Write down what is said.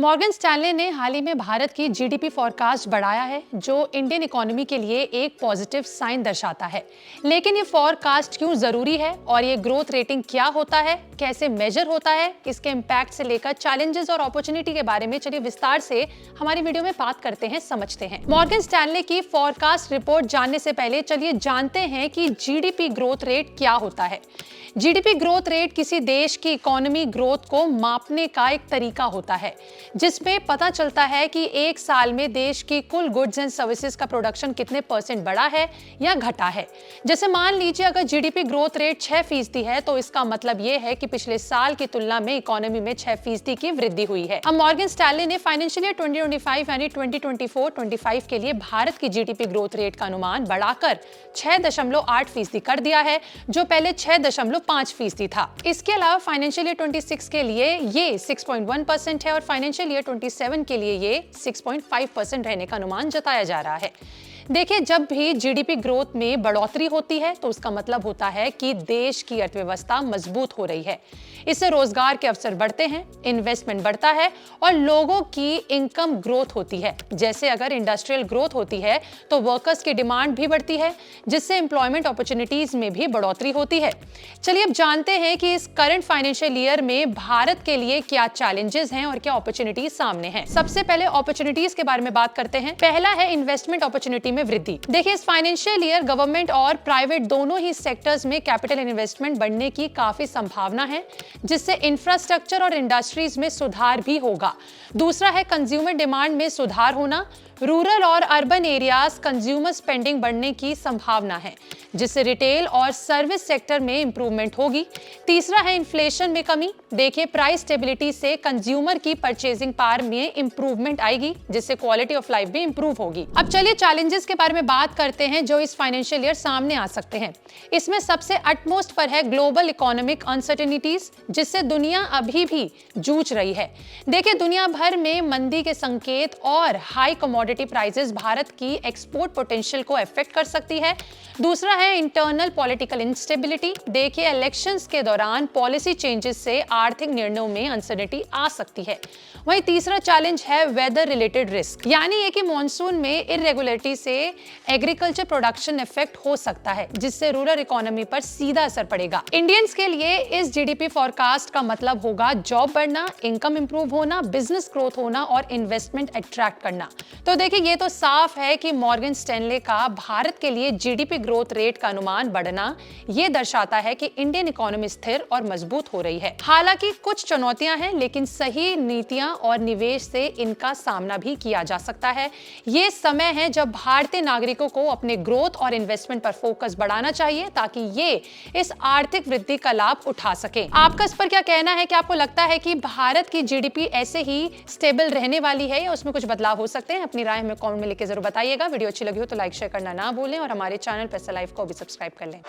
Morgan Stanley ने हाल ही में भारत की जीडीपी फोरकास्ट बढ़ाया है, जो इंडियन इकोनॉमी के लिए एक पॉजिटिव साइन दर्शाता है। लेकिन ये फोरकास्ट क्यों जरूरी है और ये ग्रोथ रेटिंग क्या होता है, कैसे मेजर होता है, इसके इम्पैक्ट से लेकर चैलेंजेस और अपॉर्चुनिटी के बारे में चलिए विस्तार से हमारी वीडियो में बात करते हैं, समझते हैं। मॉर्गन स्टैनले की फोरकास्ट रिपोर्ट जानने से पहले चलिए जानते हैं कि जीडीपी ग्रोथ रेट क्या होता है। जीडीपी ग्रोथ रेट किसी देश की इकोनॉमी ग्रोथ को मापने का एक तरीका होता है, जिसमें पता चलता है कि एक साल में देश की कुल गुड्स एंड सर्विसेज का प्रोडक्शन कितने % बढ़ा है या घटा है। जैसे मान लीजिए अगर जीडीपी ग्रोथ रेट 6% है, तो इसका मतलब यह है कि पिछले साल की तुलना में इकोनॉमी में 6% की वृद्धि हुई है। अब मॉर्गन स्टैनले ने फाइनेंशियल ईयर 2025 यानी 2024-25 के लिए भारत की जीडीपी ग्रोथ रेट का अनुमान बढ़ाकर 6.8% कर दिया है, जो पहले 6.5% था। इसके अलावा फाइनेंशियल ईयर 26 के लिए ये 6.1% है और फाइनेंशियल ईयर 27 के लिए ये 6.5% रहने का अनुमान जताया जा रहा है। देखिए, जब भी जीडीपी ग्रोथ में बढ़ोतरी होती है तो उसका मतलब होता है कि देश की अर्थव्यवस्था मजबूत हो रही है। इससे रोजगार के अवसर बढ़ते हैं, इन्वेस्टमेंट बढ़ता है और लोगों की इनकम ग्रोथ होती है। जैसे अगर इंडस्ट्रियल ग्रोथ होती है तो वर्कर्स की डिमांड भी बढ़ती है, जिससे एम्प्लॉयमेंट अपॉर्चुनिटीज में भी बढ़ोतरी होती है। चलिए अब जानते हैं कि इस करंट फाइनेंशियल ईयर में भारत के लिए क्या चैलेंजेस हैं और क्या अपॉर्चुनिटीज सामने हैं। सबसे पहले अपॉर्चुनिटीज के बारे में बात करते हैं। पहला है इन्वेस्टमेंट अपॉर्चुनिटी में वृद्धि। देखिए, इस फाइनेंशियल ईयर गवर्नमेंट और प्राइवेट दोनों ही सेक्टर्स में कैपिटल इन्वेस्टमेंट बढ़ने की काफी संभावना है, जिससे इंफ्रास्ट्रक्चर और इंडस्ट्रीज में सुधार भी होगा। दूसरा है कंज्यूमर डिमांड में सुधार होना। रूरल और अर्बन एरियाज कंज्यूमर स्पेंडिंग बढ़ने की संभावना है, जिससे रिटेल और सर्विस सेक्टर में इंप्रूवमेंट होगी। तीसरा है इन्फ्लेशन में कमी। देखिए, प्राइस स्टेबिलिटी से कंज्यूमर की परचेजिंग पावर में इंप्रूवमेंट आएगी, जिससे क्वालिटी ऑफ लाइफ भी इंप्रूव होगी। अब चलिए चैलेंजेस के बारे में बात करते हैं जो इस फाइनेंशियल ईयर सामने आ सकते हैं। इसमें सबसे अटमोस्ट पर है ग्लोबल इकोनॉमिक अनसर्टेनिटीज, जिससे दुनिया अभी भी जूझ रही है। देखिए, दुनिया भर में मंदी के संकेत और हाई कमोडिटी प्राइसेस भारत की एक्सपोर्ट पोटेंशियल को अफेक्ट कर सकती है। दूसरा है इंटरनल पॉलिटिकल इंस्टेबिलिटी। देखिए, इलेक्शंस के दौरान पॉलिसी चेंजेस से आर्थिक निर्णयों में अनसर्टेनिटी आ सकती है। वहीं तीसरा चैलेंज है वेदर रिलेटेड रिस्क, यानी ये कि मॉनसून में इरेगुलरिटी से एग्रीकल्चर प्रोडक्शन इफेक्ट हो सकता है, जिससे रूरल इकोनॉमी पर सीधा असर पड़ेगा। इंडियंस के लिए इस जीडीपी फोरकास्ट का मतलब होगा जॉब बढ़ना, इनकम इंप्रूव होना, बिजनेस ग्रोथ होना और इन्वेस्टमेंट अट्रैक्ट करना। तो देखिए, ये तो साफ है कि मॉर्गन स्टैनले का भारत के लिए जीडीपी ग्रोथ रेट का अनुमान बढ़ना ये दर्शाता है कि इंडियन इकोनॉमी स्थिर और मजबूत हो रही है। हालांकि कुछ चुनौतियां हैं, लेकिन सही नीतियां और निवेश से इनका सामना भी किया जा सकता है। ये समय है जब भारतीय नागरिकों को अपने ग्रोथ और इन्वेस्टमेंट पर फोकस बढ़ाना चाहिए, ताकि ये इस आर्थिक वृद्धि का लाभ उठा सके। आपका इस पर क्या कहना है? कि आपको लगता है कि भारत की जीडीपी ऐसे ही स्टेबल रहने वाली है या उसमें कुछ बदलाव हो सकते हैं? अपनी राय हमें कमेंट में लिख के जरूर बताइएगा। वीडियो अच्छी लगी हो तो लाइक शेयर करना ना भूलें और हमारे चैनल पेसा लाइफ को भी सब्सक्राइब कर लें।